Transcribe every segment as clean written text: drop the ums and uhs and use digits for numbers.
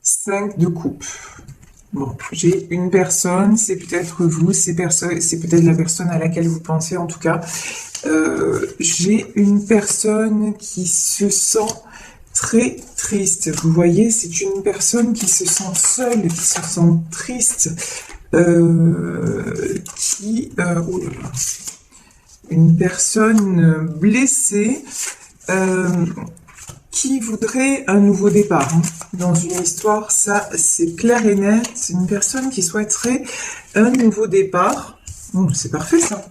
5 de coupe. Bon, j'ai une personne, c'est peut-être vous, c'est peut-être la personne à laquelle vous pensez en tout cas. J'ai une personne qui se sent très triste. Vous voyez, c'est une personne qui se sent seule, qui se sent triste, oh là là, une personne blessée, qui voudrait un nouveau départ, hein. Dans une histoire, ça c'est clair et net. C'est une personne qui souhaiterait un nouveau départ. C'est parfait ça.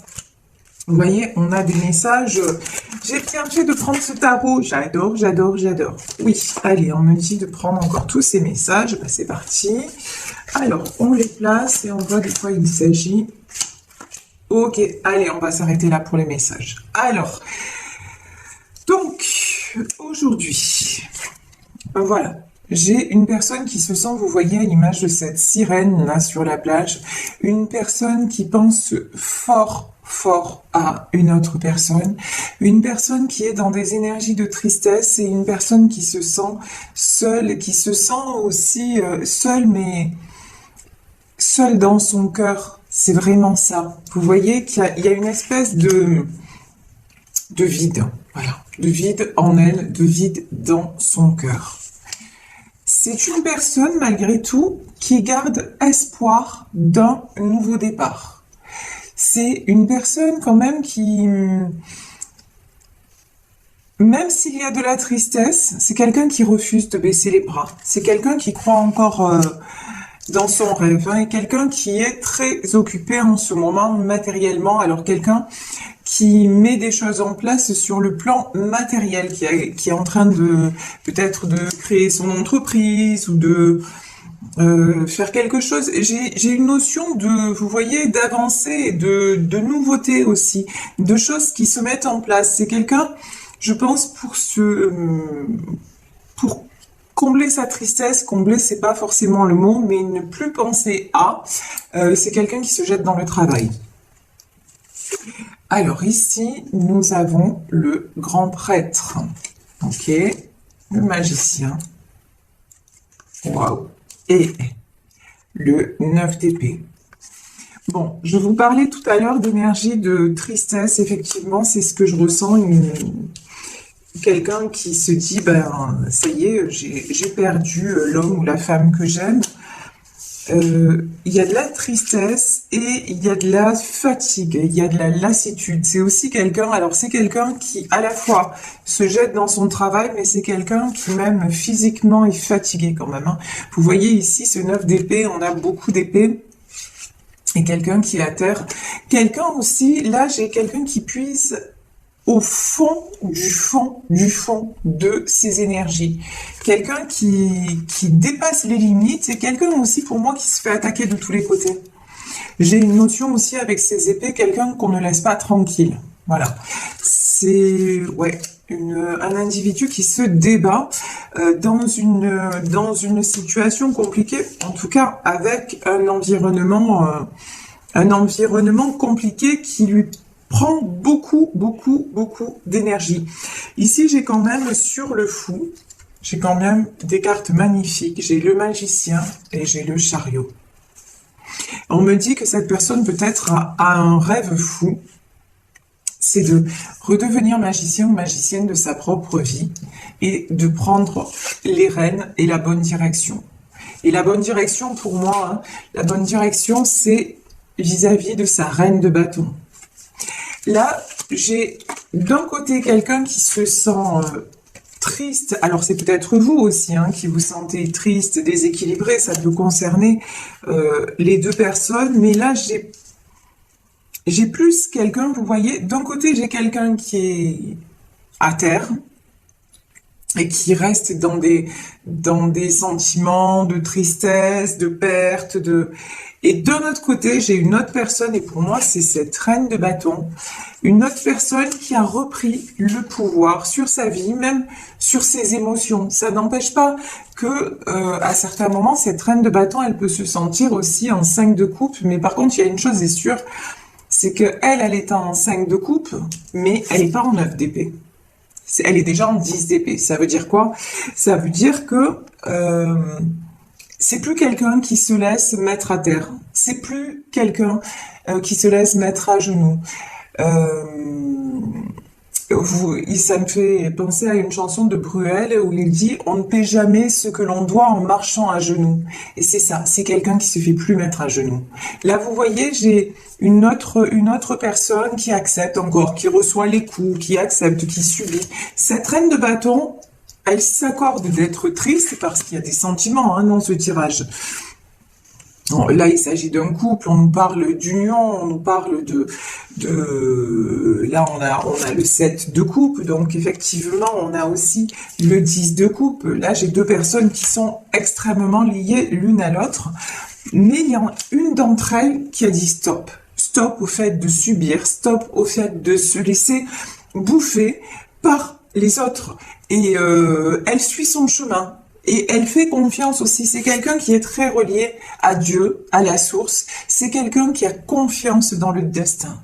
Vous voyez, on a des messages. J'ai bien fait de prendre ce tarot. J'adore, j'adore, j'adore. Oui, allez, on me dit de prendre encore tous ces messages. Ben, c'est parti. Alors, on les place et on voit de quoi il s'agit. Ok, allez, on va s'arrêter là pour les messages. Alors, donc, aujourd'hui, voilà, j'ai une personne qui se sent, vous voyez à l'image de cette sirène là sur la plage, une personne qui pense fort à une autre personne, une personne qui est dans des énergies de tristesse et une personne qui se sent seule, qui se sent aussi seule, mais seule dans son cœur. C'est vraiment ça. Vous voyez qu'il y a une espèce de vide, voilà, de vide en elle, de vide dans son cœur. C'est une personne, malgré tout, qui garde espoir d'un nouveau départ. C'est une personne, quand même, qui, même s'il y a de la tristesse, c'est quelqu'un qui refuse de baisser les bras. C'est quelqu'un qui croit encore dans son rêve, hein, et quelqu'un qui est très occupé en ce moment matériellement. Alors, quelqu'un qui met des choses en place sur le plan matériel, qui est en train de peut-être de créer son entreprise ou de faire quelque chose. J'ai une notion de, vous voyez, d'avancée, de nouveauté aussi, de choses qui se mettent en place. C'est quelqu'un, je pense, pour combler sa tristesse, combler c'est pas forcément le mot, mais ne plus penser à, c'est quelqu'un qui se jette dans le travail. Alors ici, nous avons le grand prêtre, ok, le magicien, waouh, et le 9 d'épée. Bon, je vous parlais tout à l'heure d'énergie de tristesse, effectivement, c'est ce que je ressens, quelqu'un qui se dit, ben, ça y est, j'ai perdu l'homme ou la femme que j'aime. Il y a de la tristesse et il y a de la fatigue, il y a de la lassitude. C'est aussi quelqu'un, alors c'est quelqu'un qui à la fois se jette dans son travail, mais c'est quelqu'un qui même physiquement est fatigué quand même, hein. Vous voyez ici ce 9 d'épée, on a beaucoup d'épées. Et quelqu'un qui la terre. Quelqu'un aussi, là j'ai quelqu'un qui puise au fond de ses énergies. Quelqu'un qui dépasse les limites, et quelqu'un aussi pour moi qui se fait attaquer de tous les côtés. J'ai une notion aussi avec ces épées, quelqu'un qu'on ne laisse pas tranquille. Voilà. C'est un individu qui se débat dans une situation compliquée, en tout cas avec un environnement compliqué qui lui prend beaucoup d'énergie. Ici, j'ai quand même sur le fou, j'ai quand même des cartes magnifiques. J'ai le magicien et j'ai le chariot. On me dit que cette personne peut-être a un rêve fou, c'est de redevenir magicien ou magicienne de sa propre vie et de prendre les rênes et la bonne direction. Et la bonne direction pour moi, hein, la bonne direction c'est vis-à-vis de sa reine de bâton. Là, j'ai d'un côté quelqu'un qui se sent triste. Alors c'est peut-être vous aussi hein, qui vous sentez triste, déséquilibré. Ça peut concerner les deux personnes. Mais là, j'ai plus quelqu'un, vous voyez, d'un côté j'ai quelqu'un qui est à terre et qui reste dans des sentiments de tristesse, de perte, et d'un autre côté, j'ai une autre personne, et pour moi, c'est cette reine de bâton, une autre personne qui a repris le pouvoir sur sa vie, même sur ses émotions. Ça n'empêche pas que, à certains moments, cette reine de bâton, elle peut se sentir aussi en 5 de coupe, mais par contre, il y a une chose est sûre, c'est que elle est en 5 de coupe, mais elle n'est pas en 9 d'épée. Elle est déjà en 10 d'épée. Ça veut dire quoi? Ça veut dire que c'est plus quelqu'un qui se laisse mettre à terre. C'est plus quelqu'un qui se laisse mettre à genoux. Euh, Ça me fait penser à une chanson de Bruel où il dit on ne paie jamais ce que l'on doit en marchant à genoux. Et c'est ça, c'est quelqu'un qui se fait plus mettre à genoux. Là, vous voyez, j'ai une autre personne qui accepte encore, qui reçoit les coups, qui accepte, qui subit. Cette reine de bâton, elle s'accorde d'être triste parce qu'il y a des sentiments dans ce tirage. Bon, là, il s'agit d'un couple, on nous parle d'union, on nous parle là, on a le 7 de coupe, donc effectivement, on a aussi le 10 de coupe. Là, j'ai deux personnes qui sont extrêmement liées l'une à l'autre, mais il y a une d'entre elles qui a dit stop. Stop au fait de subir, stop au fait de se laisser bouffer par les autres. Et elle suit son chemin. Et elle fait confiance aussi. C'est quelqu'un qui est très relié à Dieu, à la source. C'est quelqu'un qui a confiance dans le destin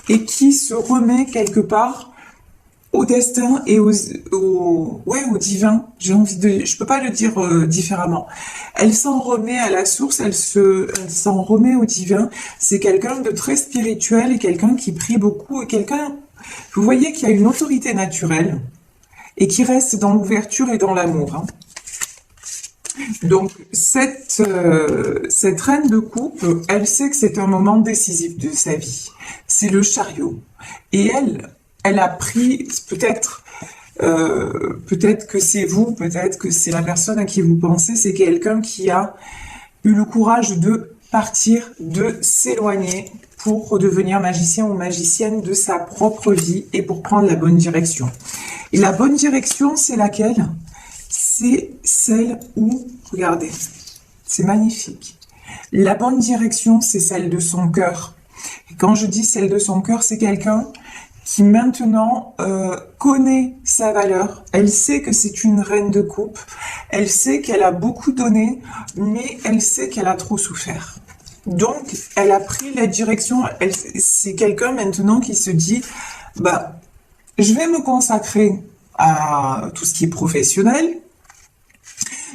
et qui se remet quelque part au destin et au divin. Je peux pas le dire différemment. Elle s'en remet à la source, elle s'en remet au divin. C'est quelqu'un de très spirituel et quelqu'un qui prie beaucoup et vous voyez qu'il y a une autorité naturelle et qui reste dans l'ouverture et dans l'amour. Donc, cette reine de coupe, elle sait que c'est un moment décisif de sa vie. C'est le chariot. Et elle a pris, peut-être que c'est vous, peut-être que c'est la personne à qui vous pensez, c'est quelqu'un qui a eu le courage de partir, de s'éloigner pour redevenir magicien ou magicienne de sa propre vie et pour prendre la bonne direction. Et la bonne direction, c'est laquelle ? C'est celle où, regardez, c'est magnifique. La bonne direction, c'est celle de son cœur. Et quand je dis celle de son cœur, c'est quelqu'un qui maintenant connaît sa valeur. Elle sait que c'est une reine de coupe. Elle sait qu'elle a beaucoup donné, mais elle sait qu'elle a trop souffert. Donc, elle a pris la direction. C'est quelqu'un maintenant qui se dit, je vais me consacrer à tout ce qui est professionnel.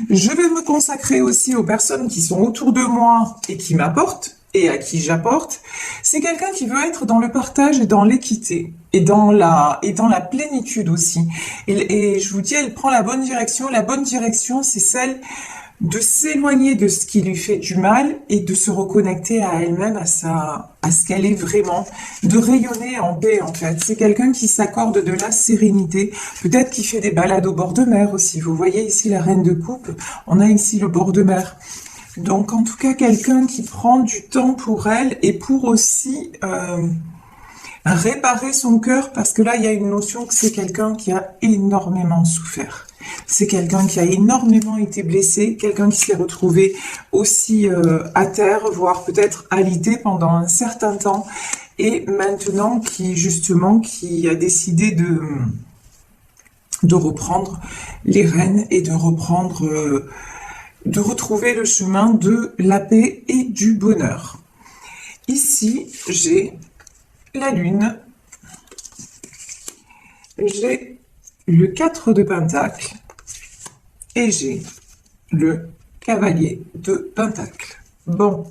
Je vais me consacrer aussi aux personnes qui sont autour de moi et qui m'apportent et à qui j'apporte. C'est quelqu'un qui veut être dans le partage et dans l'équité et dans la plénitude aussi. Et je vous dis, elle prend la bonne direction. La bonne direction, c'est celle de s'éloigner de ce qui lui fait du mal et de se reconnecter à elle-même, à ce qu'elle est vraiment, de rayonner en paix en fait. C'est quelqu'un qui s'accorde de la sérénité, peut-être qui fait des balades au bord de mer aussi. Vous voyez ici la reine de coupe, on a ici le bord de mer. Donc en tout cas quelqu'un qui prend du temps pour elle et pour aussi réparer son cœur, parce que là il y a une notion que c'est quelqu'un qui a énormément souffert. C'est quelqu'un qui a énormément été blessé, quelqu'un qui s'est retrouvé aussi à terre, voire peut-être alité pendant un certain temps, et maintenant qui a décidé de reprendre les rênes et de retrouver le chemin de la paix et du bonheur. Ici, j'ai la lune, j'ai le 4 de Pentacle et j'ai le cavalier de Pentacle. Bon.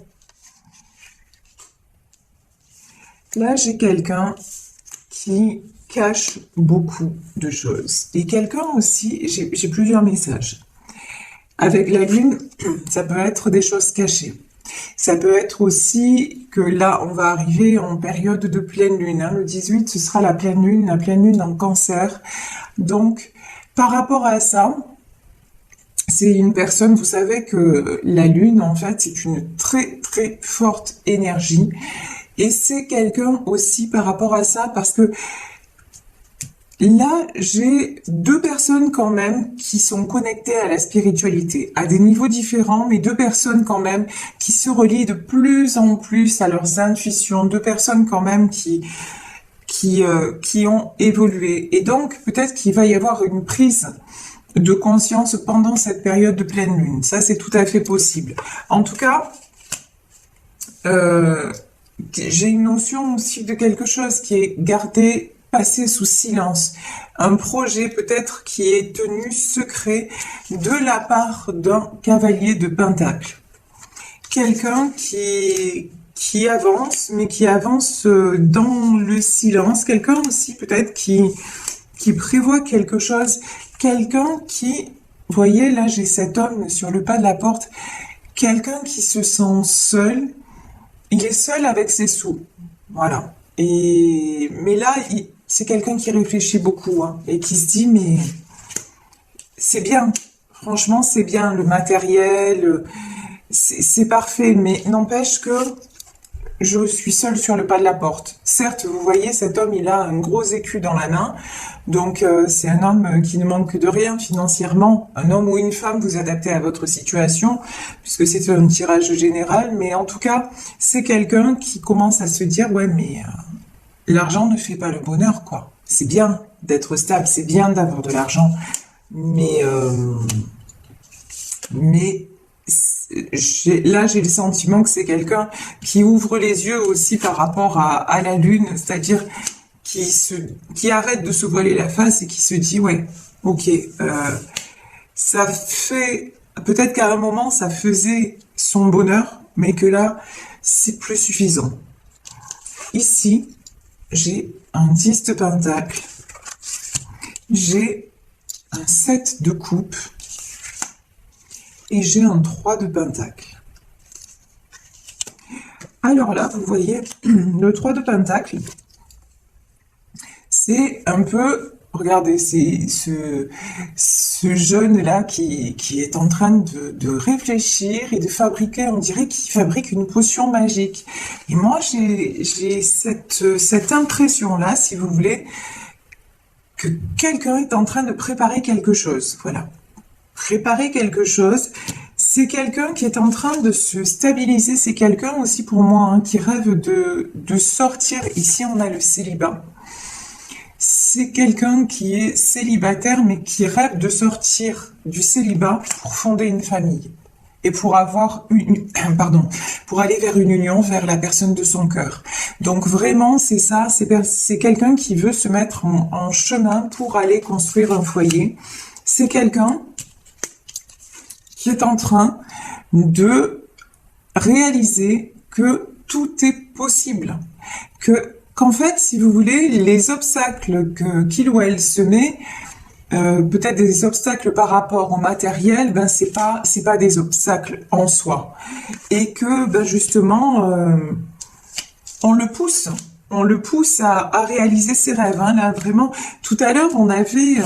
Là, j'ai quelqu'un qui cache beaucoup de choses. Et quelqu'un aussi, j'ai plusieurs messages. Avec la lune, ça peut être des choses cachées. Ça peut être aussi que là, on va arriver en période de pleine lune. Le 18, ce sera la pleine lune en Cancer. Donc, par rapport à ça, c'est une personne, vous savez que la lune, en fait, c'est une très, très forte énergie. Et c'est quelqu'un aussi par rapport à ça, parce que là, j'ai deux personnes quand même qui sont connectées à la spiritualité, à des niveaux différents, mais deux personnes quand même qui se relient de plus en plus à leurs intuitions, deux personnes quand même qui ont évolué. Et donc, peut-être qu'il va y avoir une prise de conscience pendant cette période de pleine lune. Ça, c'est tout à fait possible. En tout cas, j'ai une notion aussi de quelque chose qui est garder passé sous silence, un projet peut-être qui est tenu secret de la part d'un cavalier de Pentacle. Quelqu'un qui avance, mais qui avance dans le silence. Quelqu'un aussi peut-être qui prévoit quelque chose. Quelqu'un qui, vous voyez, là j'ai cet homme sur le pas de la porte. Quelqu'un qui se sent seul. Il est seul avec ses sous. Voilà. Mais là, c'est quelqu'un qui réfléchit beaucoup, hein, et qui se dit, mais c'est bien. Franchement, c'est bien. Le matériel, c'est parfait. Mais n'empêche que je suis seule sur le pas de la porte. Certes, vous voyez, cet homme, il a un gros écu dans la main. Donc, c'est un homme qui ne manque de rien financièrement. Un homme ou une femme, vous adaptez à votre situation, puisque c'est un tirage général. Mais en tout cas, c'est quelqu'un qui commence à se dire, ouais, mais l'argent ne fait pas le bonheur, quoi. C'est bien d'être stable, c'est bien d'avoir de l'argent. Mais là, j'ai le sentiment que c'est quelqu'un qui ouvre les yeux aussi par rapport à la lune, c'est-à-dire qui arrête de se voiler la face et qui se dit, ouais, ok, ça fait, peut-être qu'à un moment, ça faisait son bonheur, mais que là, c'est plus suffisant. Ici, j'ai un 10 de pentacle, j'ai un 7 de coupe, et j'ai un 3 de pentacle. Alors là, vous voyez, le 3 de pentacle, c'est un peu, regardez, c'est ce jeune-là qui est en train de réfléchir et de fabriquer, on dirait qu'il fabrique une potion magique. Et moi, j'ai cette impression-là, si vous voulez, que quelqu'un est en train de préparer quelque chose. Voilà. Préparer quelque chose, c'est quelqu'un qui est en train de se stabiliser, c'est quelqu'un aussi pour moi, hein, qui rêve de sortir. Ici, on a le célibat. C'est quelqu'un qui est célibataire, mais qui rêve de sortir du célibat pour fonder une famille et pour avoir pour aller vers une union, vers la personne de son cœur. Donc vraiment, c'est ça, c'est quelqu'un qui veut se mettre en chemin pour aller construire un foyer. C'est quelqu'un qui est en train de réaliser que tout est possible, qu'en fait, si vous voulez, les obstacles qu'il ou elle se met, peut-être des obstacles par rapport au matériel, ben c'est pas des obstacles en soi, et que ben justement on le pousse à réaliser ses rêves. Hein, là vraiment, tout à l'heure on avait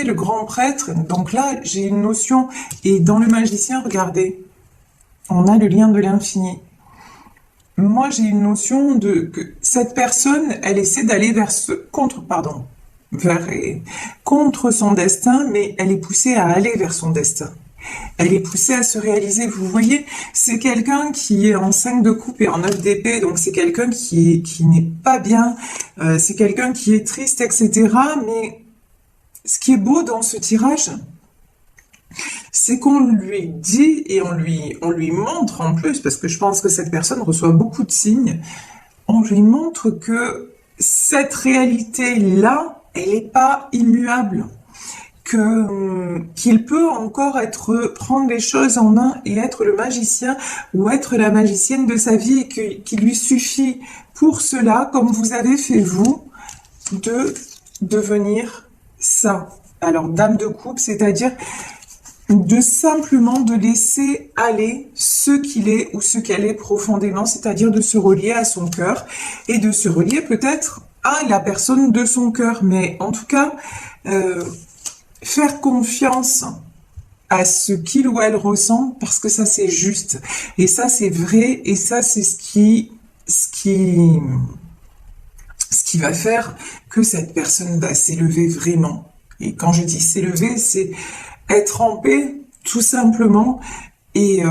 le grand prêtre, donc là j'ai une notion, et dans le magicien, regardez, on a le lien de l'infini. Moi j'ai une notion que cette personne, elle essaie d'aller contre son destin, mais elle est poussée à aller vers son destin. Elle est poussée à se réaliser. Vous voyez, c'est quelqu'un qui est en 5 de coupe et en 9 d'épée, donc c'est quelqu'un qui n'est pas bien, c'est quelqu'un qui est triste, etc. Mais ce qui est beau dans ce tirage, c'est qu'on lui dit et on lui montre en plus, parce que je pense que cette personne reçoit beaucoup de signes, on lui montre que cette réalité-là, elle n'est pas immuable, qu'il peut encore prendre les choses en main et être le magicien ou être la magicienne de sa vie, et qu'il lui suffit pour cela, comme vous avez fait vous, de devenir ça. Alors, dame de coupe, c'est-à-dire simplement de laisser aller ce qu'il est ou ce qu'elle est profondément, c'est-à-dire de se relier à son cœur et de se relier peut-être à la personne de son cœur, mais en tout cas faire confiance à ce qu'il ou elle ressent, parce que ça c'est juste et ça c'est vrai, et ça c'est ce qui va faire que cette personne va s'élever vraiment. Et quand je dis s'élever, c'est être en paix, tout simplement, et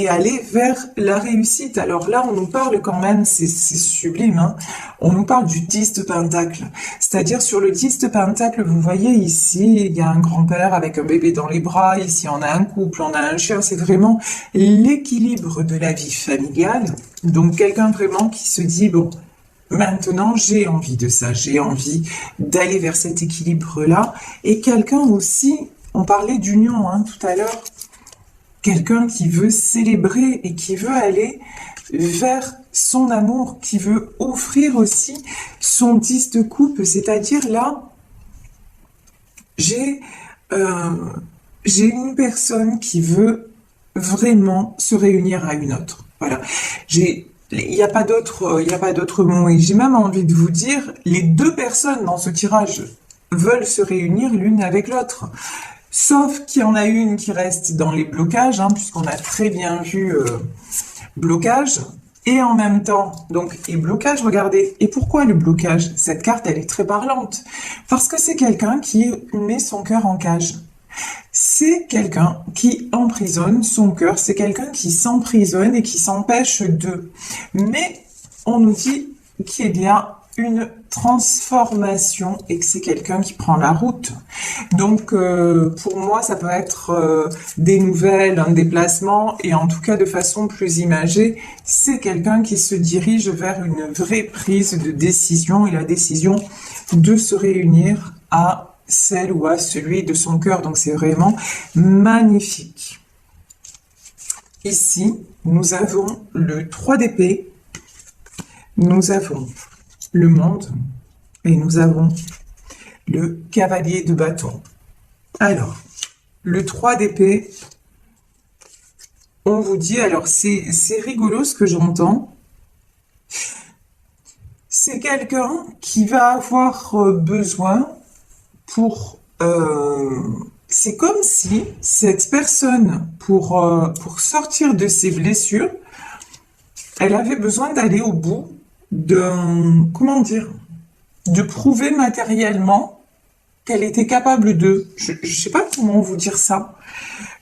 aller vers la réussite. Alors là, on nous parle quand même, c'est sublime, hein, on nous parle du 10 de pentacle. C'est-à-dire, sur le 10 de pentacle, vous voyez ici, il y a un grand-père avec un bébé dans les bras, ici on a un couple, on a un chien, c'est vraiment l'équilibre de la vie familiale. Donc quelqu'un vraiment qui se dit, bon, maintenant, j'ai envie de ça, j'ai envie d'aller vers cet équilibre-là. Et quelqu'un aussi, on parlait d'union tout à l'heure, quelqu'un qui veut célébrer et qui veut aller vers son amour, qui veut offrir aussi son 10 de coupe, c'est-à-dire là, j'ai une personne qui veut vraiment se réunir à une autre. Voilà. Il n'y a pas d'autre mot. Et j'ai même envie de vous dire, les deux personnes dans ce tirage veulent se réunir l'une avec l'autre. Sauf qu'il y en a une qui reste dans les blocages, puisqu'on a très bien vu blocage. Et en même temps, donc, et blocage, regardez. Et pourquoi le blocage? Cette carte, elle est très parlante. Parce que c'est quelqu'un qui met son cœur en cage. C'est quelqu'un qui emprisonne son cœur. C'est quelqu'un qui s'emprisonne et qui s'empêche de. Mais on nous dit qu'il y a une transformation et que c'est quelqu'un qui prend la route. Donc pour moi ça peut être des nouvelles, un déplacement, et en tout cas de façon plus imagée, c'est quelqu'un qui se dirige vers une vraie prise de décision, et la décision de se réunir à celle ou à celui de son cœur. Donc c'est vraiment magnifique. Ici nous avons le 3 d'épée, nous avons le monde, et nous avons le cavalier de bâton. Alors, le 3 d'épée, on vous dit, alors c'est rigolo ce que j'entends, c'est quelqu'un qui va avoir besoin pour... c'est comme si cette personne, pour sortir de ses blessures, elle avait besoin d'aller au bout comment dire, de prouver matériellement qu'elle était capable de, je sais pas comment vous dire ça.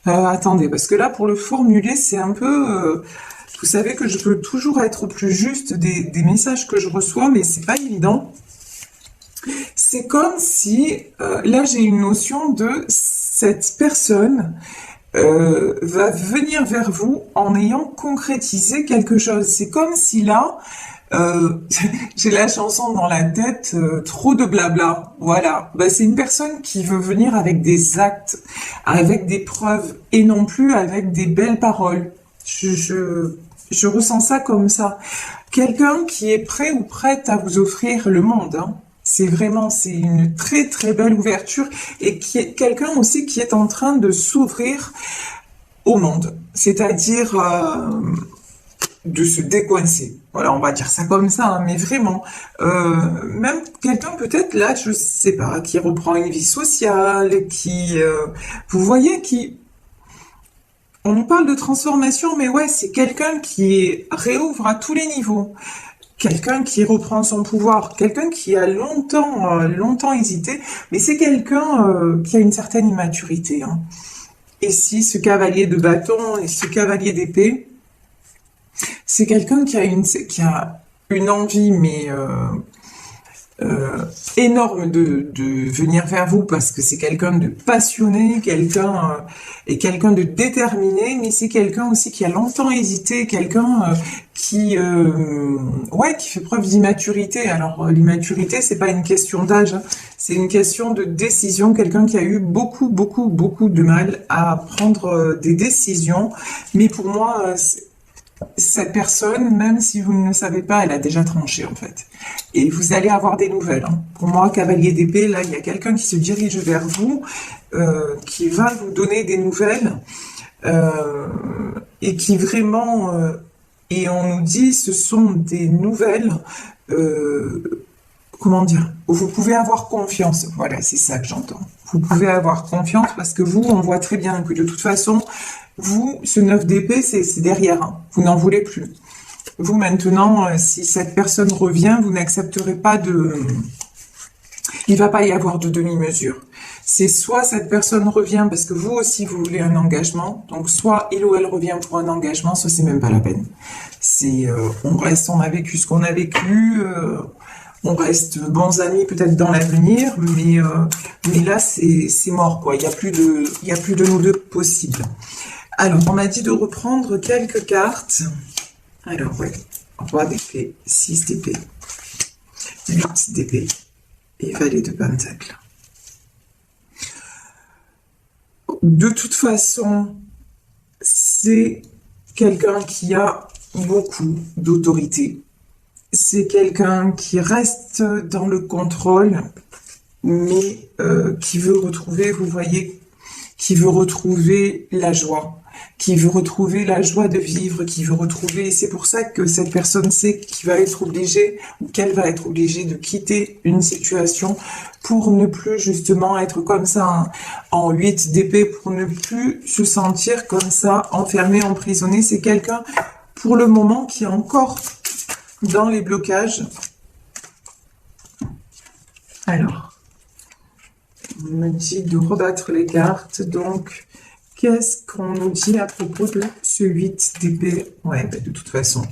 Attendez, parce que là, pour le formuler, c'est un peu, vous savez que je peux toujours être plus juste des messages que je reçois, mais c'est pas évident. C'est comme si, là, j'ai une notion de cette personne va venir vers vous en ayant concrétisé quelque chose. C'est comme si là, j'ai la chanson dans la tête, trop de blabla. Voilà, c'est une personne qui veut venir avec des actes, avec des preuves, et non plus avec des belles paroles. Je ressens ça comme ça. Quelqu'un qui est prêt ou prête à vous offrir le monde. C'est une très très belle ouverture, et qui est quelqu'un aussi qui est en train de s'ouvrir au monde. C'est-à-dire de se décoincer. Voilà, on va dire ça comme ça, mais vraiment, même quelqu'un peut-être là, je sais pas, qui reprend une vie sociale, qui, vous voyez, on nous parle de transformation, mais ouais, c'est quelqu'un qui réouvre à tous les niveaux, quelqu'un qui reprend son pouvoir, quelqu'un qui a longtemps hésité, mais c'est quelqu'un qui a une certaine immaturité. Et si ce cavalier de bâton et ce cavalier d'épée, c'est quelqu'un qui a une envie, mais énorme de venir vers vous, parce que c'est quelqu'un de passionné, quelqu'un de déterminé, mais c'est quelqu'un aussi qui a longtemps hésité, quelqu'un qui fait preuve d'immaturité. Alors l'immaturité, c'est pas une question d'âge, c'est une question de décision, quelqu'un qui a eu beaucoup de mal à prendre des décisions, mais pour moi, cette personne, même si vous ne le savez pas, elle a déjà tranché en fait. Et vous allez avoir des nouvelles. Pour moi, cavalier d'épée, là, il y a quelqu'un qui se dirige vers vous, qui va vous donner des nouvelles, et qui vraiment... et on nous dit, ce sont des nouvelles... comment dire, vous pouvez avoir confiance. Voilà, c'est ça que j'entends. Vous pouvez avoir confiance parce que vous, on voit très bien que de toute façon, vous, ce 9 d'épée, c'est derrière. Vous n'en voulez plus. Vous, maintenant, si cette personne revient, vous n'accepterez pas de... Il va pas y avoir de demi-mesure. C'est soit cette personne revient parce que vous aussi, vous voulez un engagement. Donc, soit il ou elle revient pour un engagement, soit c'est même pas la peine. C'est, on a vécu ce qu'on a vécu... on reste bons amis peut-être dans l'avenir, mais là c'est mort quoi. Il y a plus de nous deux possibles. Alors on m'a dit de reprendre quelques cartes. Alors ouais, roi d'épée, 6 d'épée. 8 d'épée et valet de pentacle. De toute façon, c'est quelqu'un qui a beaucoup d'autorité. C'est quelqu'un qui reste dans le contrôle, mais qui veut retrouver, vous voyez, qui veut retrouver la joie, qui veut retrouver la joie de vivre, qui veut retrouver... C'est pour ça que cette personne sait qu'il va être obligée, ou qu'elle va être obligée de quitter une situation pour ne plus justement être comme ça en 8 d'épée, pour ne plus se sentir comme ça, enfermé, emprisonné. C'est quelqu'un, pour le moment, qui est encore dans les blocages. Alors, on me dit de rebattre les cartes, donc... Qu'est-ce qu'on nous dit à propos de ce 8 d'épée? Ouais, ben de toute façon,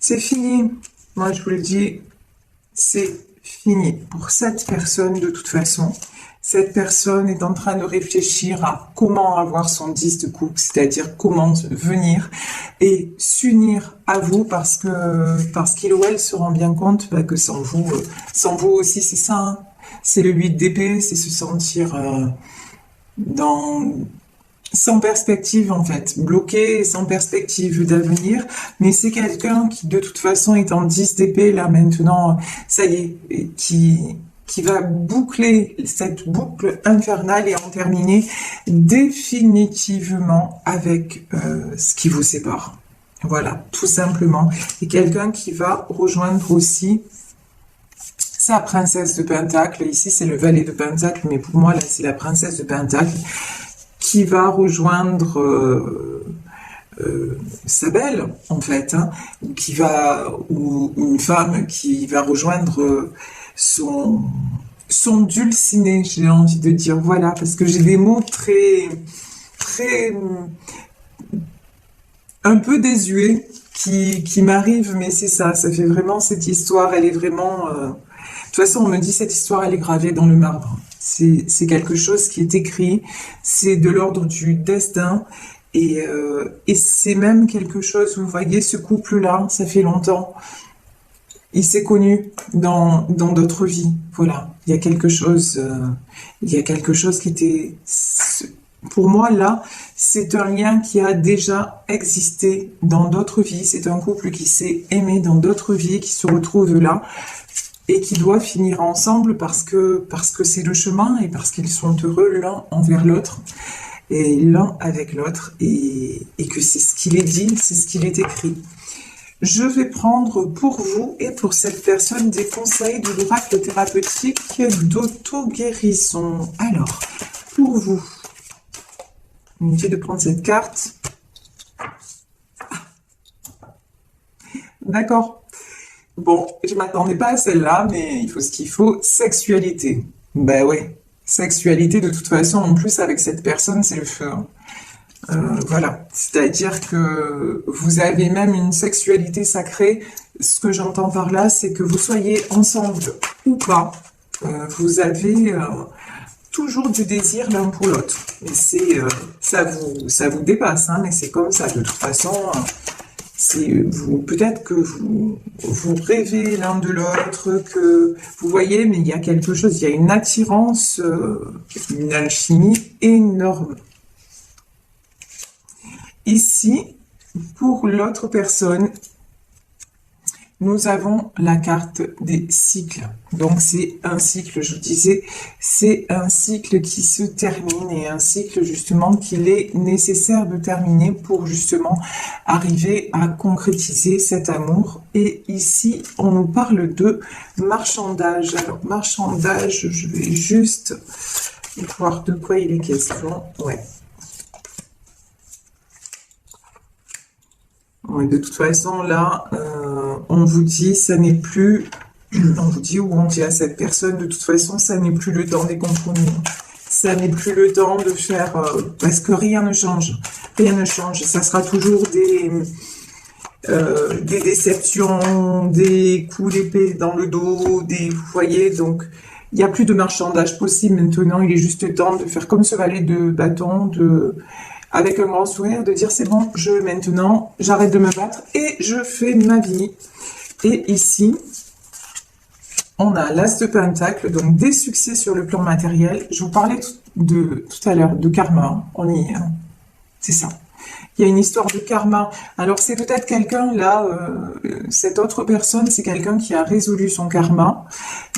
c'est fini. Moi, je vous le dis, c'est fini. Pour cette personne, de toute façon, cette personne est en train de réfléchir à comment avoir son 10 de coupe, c'est-à-dire comment venir et s'unir à vous parce qu'il ou elle se rend bien compte que sans vous aussi, c'est ça. Hein. C'est le 8 d'épée, c'est se sentir sans perspective en fait, bloqué, sans perspective d'avenir, mais c'est quelqu'un qui de toute façon est en 10 d'épée là maintenant, ça y est, qui va boucler cette boucle infernale et en terminer définitivement avec ce qui vous sépare. Voilà, tout simplement. Et quelqu'un qui va rejoindre aussi sa princesse de Pentacle. Ici, c'est le valet de Pentacle, mais pour moi, là, c'est la princesse de Pentacle qui va rejoindre sa belle, en fait, hein, ou une femme qui va rejoindre son dulciné, j'ai envie de dire, voilà, parce que j'ai des mots très, un peu désuets qui m'arrivent, mais c'est ça, ça fait vraiment cette histoire, elle est vraiment... De toute façon, on me dit cette histoire, elle est gravée dans le marbre. C'est quelque chose qui est écrit, c'est de l'ordre du destin, et c'est même quelque chose, vous voyez, ce couple-là, ça fait longtemps, il s'est connu dans d'autres vies, voilà. Il y a quelque chose qui était... Pour moi, là, c'est un lien qui a déjà existé dans d'autres vies, c'est un couple qui s'est aimé dans d'autres vies, qui se retrouve là, et qui doit finir ensemble parce que c'est le chemin et parce qu'ils sont heureux l'un envers l'autre et l'un avec l'autre et que c'est ce qu'il est dit, c'est ce qu'il est écrit. Je vais prendre pour vous et pour cette personne des conseils de l'oracle thérapeutique d'auto-guérison. Alors, pour vous, inutile de prendre cette carte. D'accord. Bon, je m'attendais pas à celle-là, mais il faut ce qu'il faut. Sexualité. Ben ouais, sexualité de toute façon, en plus avec cette personne, c'est le feu. Hein. Voilà, c'est-à-dire que vous avez même une sexualité sacrée. Ce que j'entends par là, c'est que vous soyez ensemble ou pas, vous avez toujours du désir l'un pour l'autre. Et c'est ça vous dépasse, hein, mais c'est comme ça. De toute façon, peut-être que vous rêvez l'un de l'autre, que vous voyez, mais il y a quelque chose, il y a une attirance, une alchimie énorme. Ici, pour l'autre personne, nous avons la carte des cycles. Donc c'est un cycle, je vous disais, c'est un cycle qui se termine et un cycle justement qu'il est nécessaire de terminer pour justement arriver à concrétiser cet amour. Et ici, on nous parle de marchandage. Alors marchandage, je vais juste voir de quoi il est question. Ouais. Ouais, de toute façon, là, on vous dit, ça n'est plus, on vous dit ou on dit à cette personne, de toute façon, ça n'est plus le temps des compromis. Ça n'est plus le temps de faire, parce que rien ne change. Rien ne change. Ça sera toujours des déceptions, des coups d'épée dans le dos, vous voyez, donc, il n'y a plus de marchandage possible maintenant. Il est juste temps de faire comme ce valet de bâton, avec un grand sourire, de dire c'est bon, maintenant, j'arrête de me battre et je fais ma vie. Et ici, on a l'As de Pentacle, donc des succès sur le plan matériel. Je vous parlais tout à l'heure de karma, on y est, hein. C'est ça. Il y a une histoire de karma. Alors c'est peut-être quelqu'un là, cette autre personne, c'est quelqu'un qui a résolu son karma,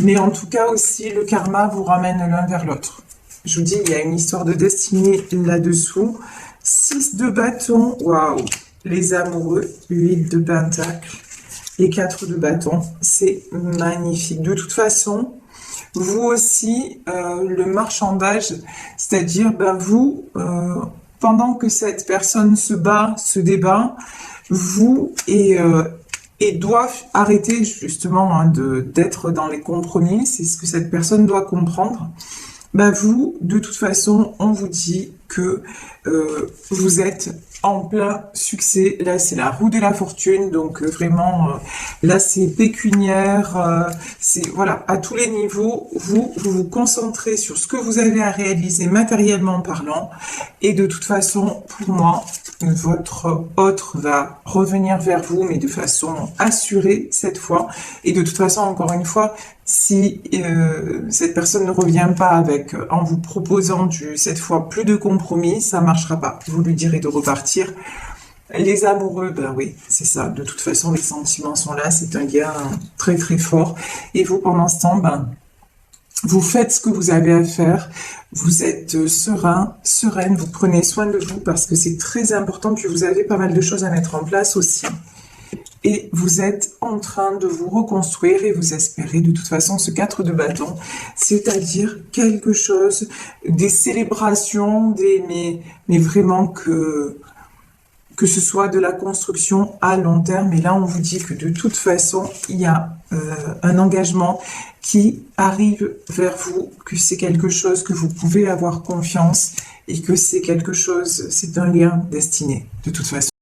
mais en tout cas aussi le karma vous ramène l'un vers l'autre. Je vous dis, il y a une histoire de destinée là-dessous. 6 de bâton, waouh, les amoureux, 8 de pentacle et 4 de bâton, c'est magnifique. De toute façon, vous aussi, le marchandage, c'est-à-dire ben, vous, pendant que cette personne se bat, se débat, vous et doivent arrêter justement hein, d'être dans les compromis, c'est ce que cette personne doit comprendre. Ben vous, de toute façon, on vous dit que vous êtes en plein succès. Là, c'est la roue de la fortune, donc vraiment, là, c'est pécuniaire, c'est voilà, à tous les niveaux, vous vous concentrez sur ce que vous avez à réaliser matériellement parlant, et de toute façon, pour moi, votre autre va revenir vers vous, mais de façon assurée cette fois, et de toute façon, encore une fois, si cette personne ne revient pas avec, en vous proposant cette fois plus de compromis, ça marchera pas. Vous lui direz de repartir. Les amoureux, ben oui, c'est ça. De toute façon, les sentiments sont là. C'est un lien très très fort. Et vous, pendant ce temps, ben vous faites ce que vous avez à faire. Vous êtes serein, sereine. Vous prenez soin de vous parce que c'est très important. Puis vous avez pas mal de choses à mettre en place aussi. Et vous êtes en train de vous reconstruire et vous espérez de toute façon ce 4 de bâton, c'est-à-dire quelque chose, des célébrations, mais vraiment que ce soit de la construction à long terme. Et là, on vous dit que de toute façon, il y a un engagement qui arrive vers vous, que c'est quelque chose que vous pouvez avoir confiance et que c'est quelque chose, c'est un lien destiné, de toute façon.